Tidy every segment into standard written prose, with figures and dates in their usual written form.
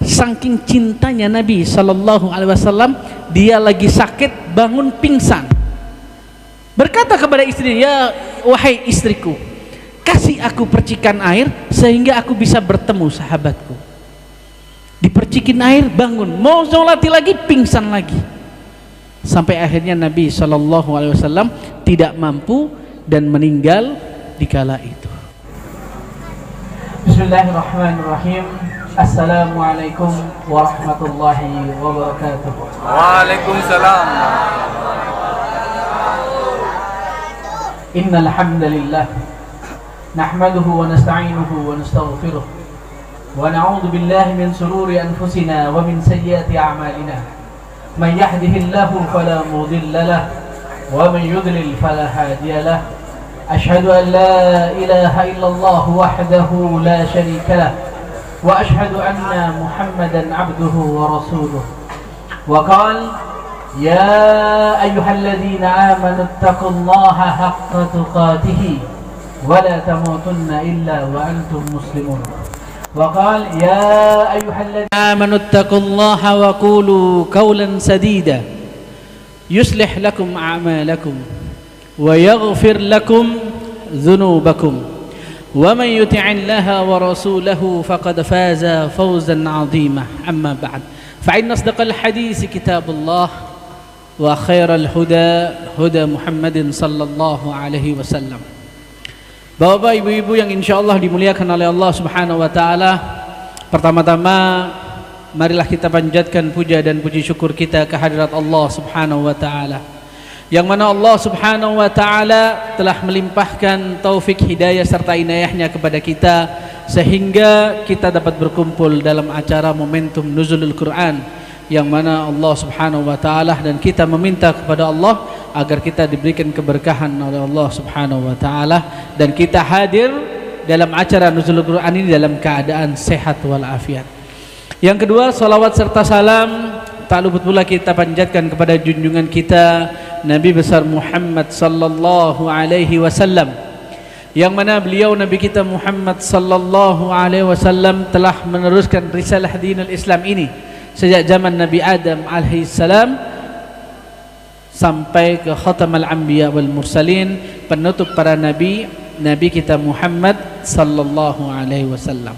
saking cintanya Nabi sallallahu alaihi wasallam, dia lagi sakit bangun pingsan. Berkata kepada istrinya, "Ya wahai istriku, kasih aku percikan air sehingga aku bisa bertemu sahabatku." Dipercikin air, bangun, mau sholat lagi, pingsan lagi. Sampai akhirnya Nabi sallallahu alaihi wasallam tidak mampu dan meninggal di kala itu. Bismillahirrahmanirrahim. Assalamualaikum warahmatullahi wabarakatuh. Waalaikumsalam. Innal hamdalillah nahmaduhu wa nasta'inuhu wa nastaghfiruh wa na'udzu billahi min shururi anfusina wa min sayyiati a'malina. Man yahdihillahu fala mudilla lahu wa man yudlil fala hadiya lahu. Ashhadu an la ilaha illallah wahdahu la syarika lahu wa ashhadu anna Muhammadan abduhu wa rasuluh. Wa qala ya ayyuhalladzina amanu taqullaha haqqa tuqatih wa la tamutunna illa wa antum muslimun. Wa qala ya ayyuhalladzina amanu taqullaha wa qulu qawlan sadida yuslih lakum a'malakum wa yaghfir lakum dhunubakum. ومن يطع الله ورسوله فقد فاز فوزا عظيما. أما بعد فإن أصدق الحديث كتاب الله وخير الهدى هدى محمد صلى الله عليه وسلم. Bapak ibu-ibu yang insyaallah dimuliakan oleh Allah Subhanahu wa taala, pertama-tama marilah kita panjatkan puja dan puji syukur kita kehadirat Allah Subhanahu wa taala, yang mana Allah Subhanahu wa taala telah melimpahkan taufik hidayah serta inayahnya kepada kita sehingga kita dapat berkumpul dalam acara momentum nuzulul Quran, yang mana Allah Subhanahu wa taala dan kita meminta kepada Allah agar kita diberikan keberkahan oleh Allah Subhanahu wa taala dan kita hadir dalam acara nuzulul Quran ini dalam keadaan sehat walafiat. Yang kedua, salawat serta salam tak luput pula kita panjatkan kepada junjungan kita Nabi besar Muhammad sallallahu alaihi wasallam, yang mana beliau Nabi kita Muhammad sallallahu alaihi wasallam telah meneruskan risalah dinul Islam ini sejak zaman Nabi Adam alaihi salam sampai ke khatamal anbiya wal mursalin, penutup para nabi, Nabi kita Muhammad sallallahu alaihi wasallam.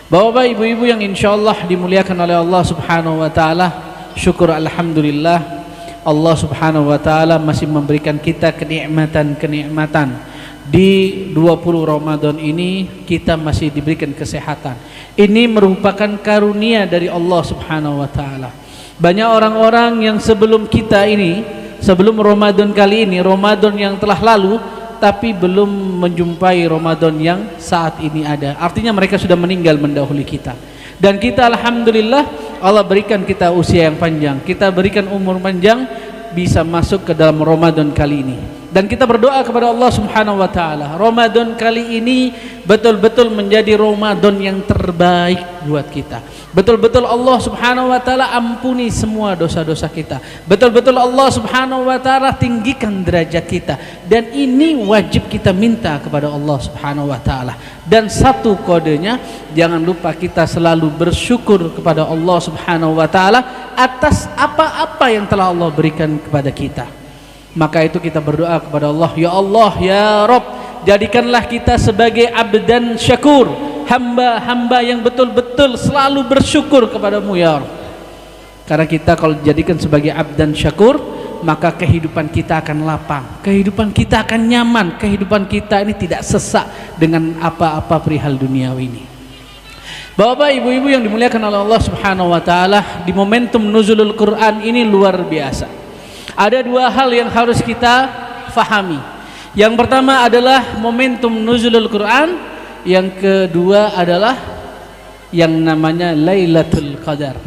Bapak ibu-ibu yang insyaallah dimuliakan oleh Allah Subhanahu wa taala, syukur alhamdulillah Allah Subhanahu wa taala masih memberikan kita kenikmatan-kenikmatan. Di 20 Ramadan ini kita masih diberikan kesehatan. Ini merupakan karunia dari Allah Subhanahu wa taala. Banyak orang-orang yang sebelum kita ini, sebelum Ramadan kali ini, Ramadan yang telah lalu, tapi belum menjumpai Ramadan yang saat ini ada. Artinya mereka sudah meninggal mendahului kita. Dan kita alhamdulillah Allah berikan kita usia yang panjang, kita berikan umur panjang, bisa masuk ke dalam Ramadan kali ini. Dan kita berdoa kepada Allah Subhanahu wa taala, Ramadan kali ini betul-betul menjadi Ramadan yang terbaik buat kita. Betul-betul Allah Subhanahu wa taala ampuni semua dosa-dosa kita. Betul-betul Allah Subhanahu wa taala tinggikan derajat kita. Dan ini wajib kita minta kepada Allah Subhanahu wa taala. Dan satu kodenya, jangan lupa kita selalu bersyukur kepada Allah Subhanahu wa taala atas apa-apa yang telah Allah berikan kepada kita. Maka itu kita berdoa kepada Allah, ya Allah, ya Rabb, jadikanlah kita sebagai abdan syakur, hamba-hamba yang betul-betul selalu bersyukur kepadamu ya Rabb. Karena kita kalau dijadikan sebagai abdan syakur, maka kehidupan kita akan lapang, kehidupan kita akan nyaman, kehidupan kita ini tidak sesak dengan apa-apa perihal duniawi ini. Bapak ibu-ibu yang dimuliakan oleh Allah Subhanahu wa taala, di momentum nuzulul Quran ini luar biasa. Ada dua hal yang harus kita fahami. Yang pertama adalah momentum nuzulul Quran, yang kedua adalah yang namanya Lailatul Qadar.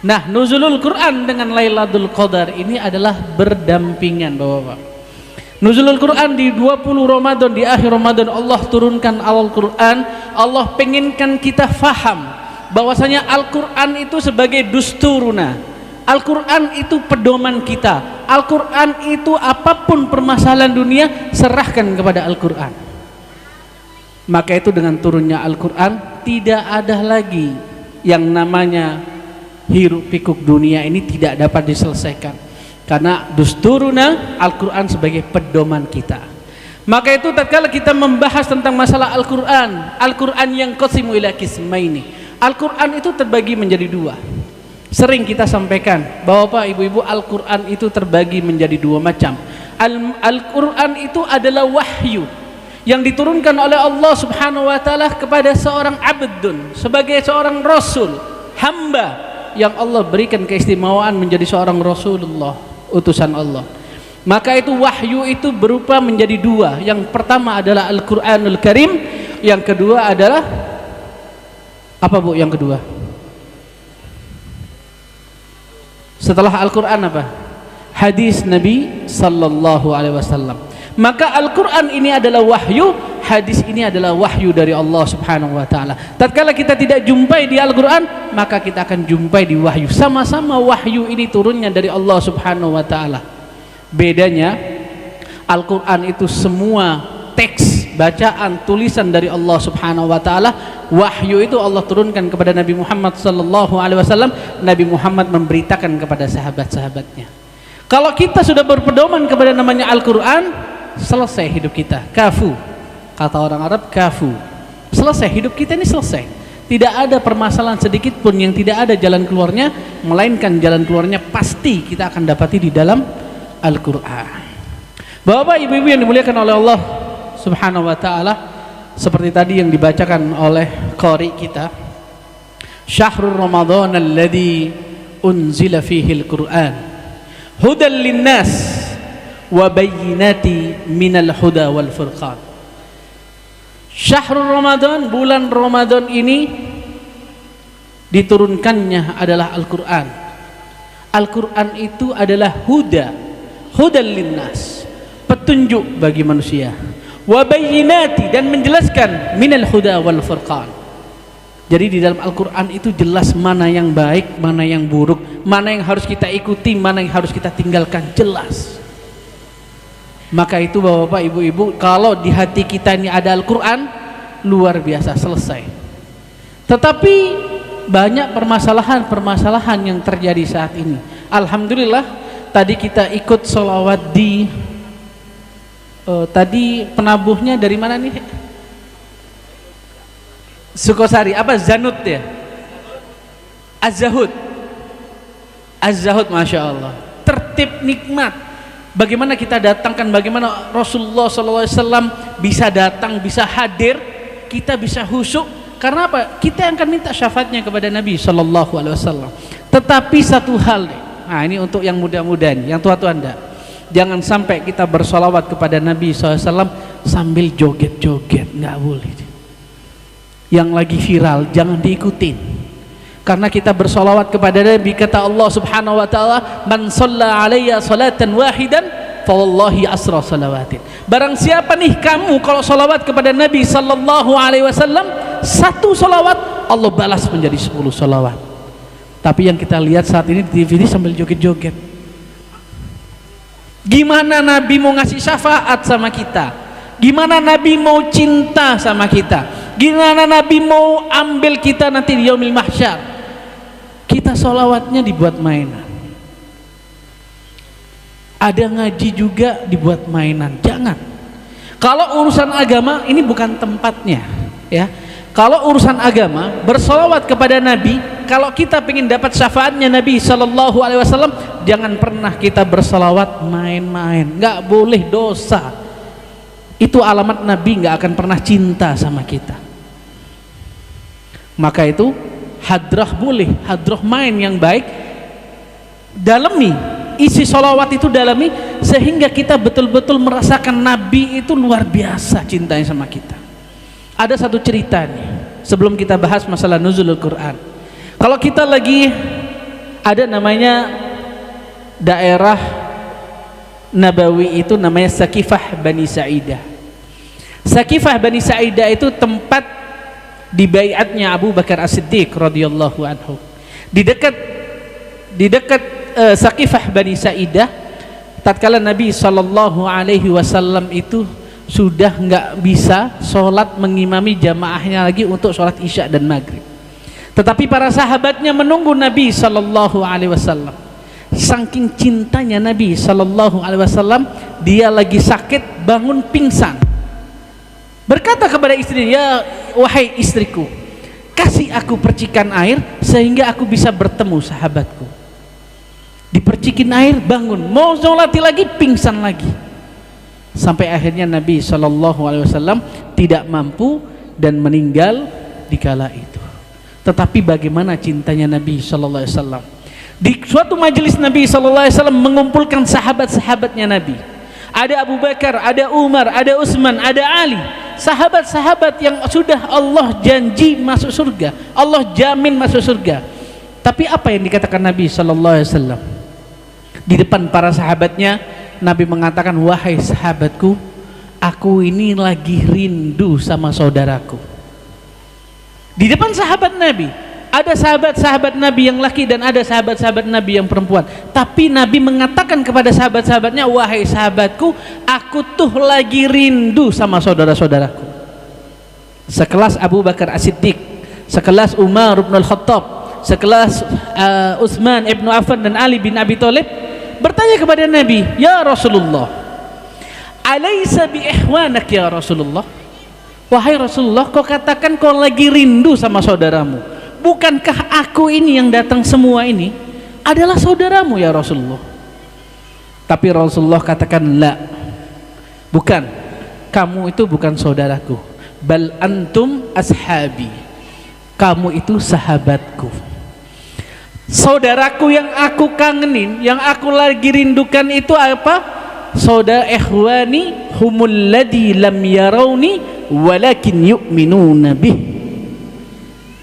Nah, nuzulul Quran dengan Lailatul Qadar ini adalah berdampingan, Bapak-bapak. Nuzulul Quran di 20 Ramadan, di akhir Ramadan Allah turunkan Al-Quran. Allah pengenkan kita faham bahwasanya Al-Quran itu sebagai dusturuna, Al-Quran itu pedoman kita. Al-Quran itu apapun permasalahan dunia, serahkan kepada Al-Quran. Maka itu dengan turunnya Al-Quran tidak ada lagi yang namanya hiruk pikuk dunia ini tidak dapat diselesaikan, karena dusturuna Al-Quran sebagai pedoman kita. Maka itu tatkala kita membahas tentang masalah Al-Quran, Al-Quran yang qasimu ila qismaini, Al-Quran itu terbagi menjadi dua. Sering kita sampaikan Bapak Ibu-ibu, Al-Quran itu terbagi menjadi dua macam. Al-Quran itu adalah wahyu yang diturunkan oleh Allah Subhanahu wa taala kepada seorang abdun, sebagai seorang rasul, hamba yang Allah berikan keistimewaan menjadi seorang Rasulullah, utusan Allah. Maka itu wahyu itu berupa menjadi dua. Yang pertama adalah Al-Quranul Karim, yang kedua adalah apa Bu yang kedua? Setelah Al-Quran apa? Hadis Nabi sallallahu alaihi wasallam. Maka Al-Quran ini adalah wahyu, hadis ini adalah wahyu dari Allah Subhanahu wa taala. Tatkala kita tidak jumpai di Al-Quran, maka kita akan jumpai di wahyu. Sama-sama wahyu ini turunnya dari Allah Subhanahu wa taala. Bedanya Al-Quran itu semua teks, bacaan, tulisan dari Allah Subhanahu wa taala. Wahyu itu Allah turunkan kepada Nabi Muhammad sallallahu alaihi wasallam. Nabi Muhammad memberitakan kepada sahabat-sahabatnya. Kalau kita sudah berpedoman kepada namanya Al-Quran, selesai hidup kita. Kafu, kata orang Arab, kafu. Selesai hidup kita ini, selesai. Tidak ada permasalahan sedikit pun yang tidak ada jalan keluarnya, melainkan jalan keluarnya pasti kita akan dapati di dalam Al-Quran. Bapak Ibu-ibu yang dimuliakan oleh Allah Subhanahu wa taala, seperti tadi yang dibacakan oleh qari kita, Syahrul Ramadan alladzi unzila fihi al-Quran hudal linnas wa bayyinati minal huda wal furqan. Syahrul Ramadan, bulan Ramadan ini diturunkannya adalah Al-Quran. Al-Quran itu adalah huda, hudal linnas, petunjuk bagi manusia, wa bayyinati, dan menjelaskan minal huda wal furqan. Jadi di dalam Al-Quran itu jelas mana yang baik, mana yang buruk, mana yang harus kita ikuti, mana yang harus kita tinggalkan, jelas. Maka itu Bapak Ibu-ibu, kalau di hati kita ini ada Al-Quran, luar biasa, selesai. Tetapi banyak permasalahan-permasalahan yang terjadi saat ini. Alhamdulillah tadi kita ikut sholawat di tadi penabuhnya dari mana nih? Sukosari, apa Zanut ya? Az-Zahud. Az-Zahud, Masya Allah. Tertib, nikmat. Bagaimana kita datangkan, bagaimana Rasulullah SAW bisa datang, bisa hadir, kita bisa khusyuk. Karena apa? Kita yang akan minta syafaatnya kepada Nabi SAW. Tetapi satu hal nih, nah ini untuk yang muda-muda nih, yang tua-tua enggak. Jangan sampai kita bersolawat kepada Nabi SAW sambil joget-joget, nggak boleh. Yang lagi viral jangan diikutin, karena kita bersolawat kepada Nabi, kata Allah Subhanahu wa taala, man shalla alayya salatan wahidan fa wallahi asra salawatin. Barang siapa nih kamu kalau solawat kepada Nabi sallallahu alaihi wasallam, satu solawat Allah balas menjadi 10 solawat. Tapi yang kita lihat saat ini di TV sambil joget-joget. Gimana Nabi mau ngasih syafaat sama kita? Gimana Nabi mau cinta sama kita? Gimana Nabi mau ambil kita nanti di yaumil mahsyar? Kita solawatnya dibuat mainan. Ada ngaji juga dibuat mainan. Jangan. Kalau urusan agama ini bukan tempatnya, ya. Kalau urusan agama, bersolawat kepada Nabi, kalau kita ingin dapat syafaatnya Nabi Sallallahu Alaihi Wasallam, jangan pernah kita bersolawat main-main. Nggak boleh, dosa. Itu alamat Nabi nggak akan pernah cinta sama kita. Maka itu hadrah boleh, hadrah main yang baik, dalami isi solawat itu, dalami sehingga kita betul-betul merasakan Nabi itu luar biasa cintanya sama kita. Ada satu cerita nih sebelum kita bahas masalah nuzulul Quran. Kalau kita lagi ada namanya daerah Nabawi, itu namanya Sakifah Bani Sa'idah. Sakifah Bani Sa'idah itu tempat di baiatnya Abu Bakar As-Siddiq radhiyallahu anhu. Di dekat Sakifah Bani Sa'idah, tatkala Nabi sallallahu alaihi wasallam itu sudah nggak bisa sholat mengimami jamaahnya lagi untuk sholat isya dan maghrib. Tetapi para sahabatnya menunggu Nabi sallallahu alaihi wasallam. Saking cintanya Nabi sallallahu alaihi wasallam, dia lagi sakit bangun pingsan. Berkata kepada istrinya, "Ya wahai istriku, kasih aku percikan air sehingga aku bisa bertemu sahabatku." Dipercikin air, bangun, mau sholat lagi, pingsan lagi. Sampai akhirnya Nabi sallallahu alaihi wasallam tidak mampu dan meninggal di kala itu. Tetapi bagaimana cintanya Nabi sallallahu alaihi wasallam. Di suatu majelis Nabi sallallahu alaihi wasallam mengumpulkan sahabat-sahabatnya Nabi. Ada Abu Bakar, ada Umar, ada Utsman, ada Ali. Sahabat-sahabat yang sudah Allah janji masuk surga. Allah jamin masuk surga. Tapi apa yang dikatakan Nabi sallallahu alaihi wasallam? Di depan para sahabatnya, Nabi mengatakan, "Wahai sahabatku, aku ini lagi rindu sama saudaraku." Di depan sahabat Nabi, ada sahabat-sahabat Nabi yang laki dan ada sahabat-sahabat Nabi yang perempuan. Tapi Nabi mengatakan kepada sahabat-sahabatnya, "Wahai sahabatku, aku tuh lagi rindu sama saudara-saudaraku." Sekelas Abu Bakar As-Siddiq, sekelas Umar bin Al-Khattab, sekelas Utsman ibn Affan dan Ali bin Abi Thalib bertanya kepada Nabi, "Ya Rasulullah, alaysa bi ihwanak ya Rasulullah?" Wahai Rasulullah, kau katakan kau lagi rindu sama saudaramu. Bukankah aku ini yang datang semua ini adalah saudaramu ya Rasulullah? Tapi Rasulullah katakan, "La, bukan, kamu itu bukan saudaraku. Bal antum ashabi, kamu itu sahabatku." Saudaraku yang aku kangenin, yang aku lagi rindukan itu apa? Saudara ikhwani humul ladzi lam yarawni walakin yu'minuna bih.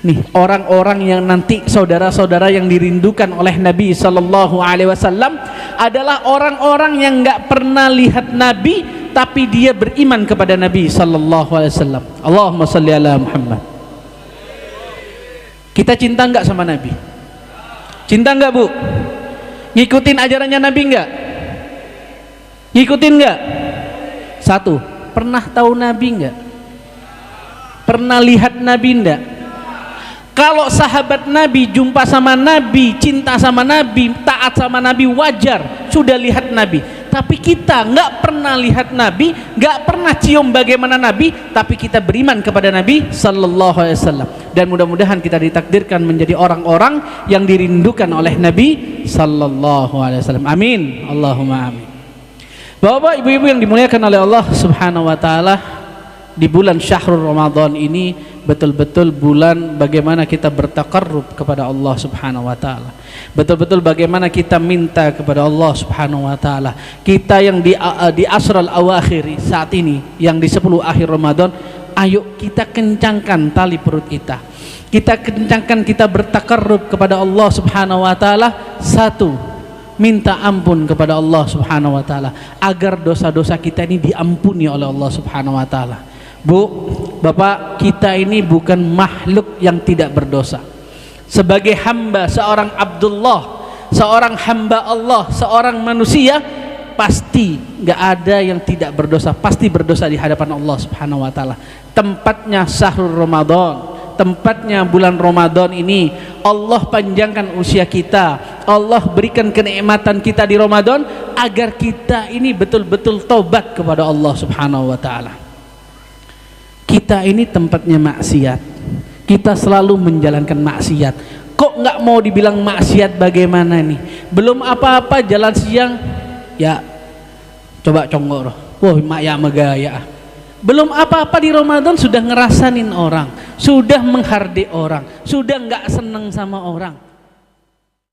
Nih, orang-orang yang nanti saudara-saudara yang dirindukan oleh Nabi sallallahu alaihi wasallam adalah orang-orang yang enggak pernah lihat Nabi tapi dia beriman kepada Nabi sallallahu alaihi wasallam. Allahumma shalli ala Muhammad. Kita cinta enggak sama Nabi? Cinta enggak, Bu? Ngikutin ajarannya Nabi enggak? Ngikutin enggak? Satu, pernah tahu Nabi enggak? Pernah lihat Nabi enggak? Kalau sahabat Nabi jumpa sama Nabi, cinta sama Nabi, taat sama Nabi, wajar, sudah lihat Nabi. Tapi kita nggak pernah lihat Nabi, nggak pernah cium bagaimana Nabi, tapi kita beriman kepada Nabi sallallahu alaihi wasallam. Dan mudah-mudahan kita ditakdirkan menjadi orang-orang yang dirindukan oleh Nabi sallallahu alaihi wasallam. Amin. Allahumma amin. Bapak, ibu-ibu yang dimuliakan oleh Allah Subhanahu wa taala, di bulan Syahrul Ramadan ini betul-betul bulan bagaimana kita bertaqarrub kepada Allah Subhanahu wa taala. Betul-betul bagaimana kita minta kepada Allah Subhanahu wa taala. Kita yang di asral awakhir saat ini, yang di 10 akhir Ramadan, ayo kita kencangkan tali perut kita. Kita kencangkan, kita bertaqarrub kepada Allah Subhanahu wa taala. Satu, minta ampun kepada Allah Subhanahu wa taala agar dosa-dosa kita ini diampuni oleh Allah Subhanahu wa taala. Bu, Bapak, kita ini bukan makhluk yang tidak berdosa. Sebagai hamba, seorang Abdullah, seorang hamba Allah, seorang manusia, pasti nggak ada yang tidak berdosa, pasti berdosa di hadapan Allah Subhanahu wa taala. Tempatnya Syahrul Ramadan, tempatnya bulan Ramadan ini, Allah panjangkan usia kita, Allah berikan kenikmatan kita di Ramadan agar kita ini betul-betul taubat kepada Allah Subhanahu wa taala. Kita ini tempatnya maksiat, kita selalu menjalankan maksiat. Kok nggak mau dibilang maksiat bagaimana nih? Belum apa-apa jalan siang, ya coba congor, wah mak ya megaya. Belum apa-apa di Ramadan sudah ngerasain orang, sudah menghardik orang, sudah nggak seneng sama orang.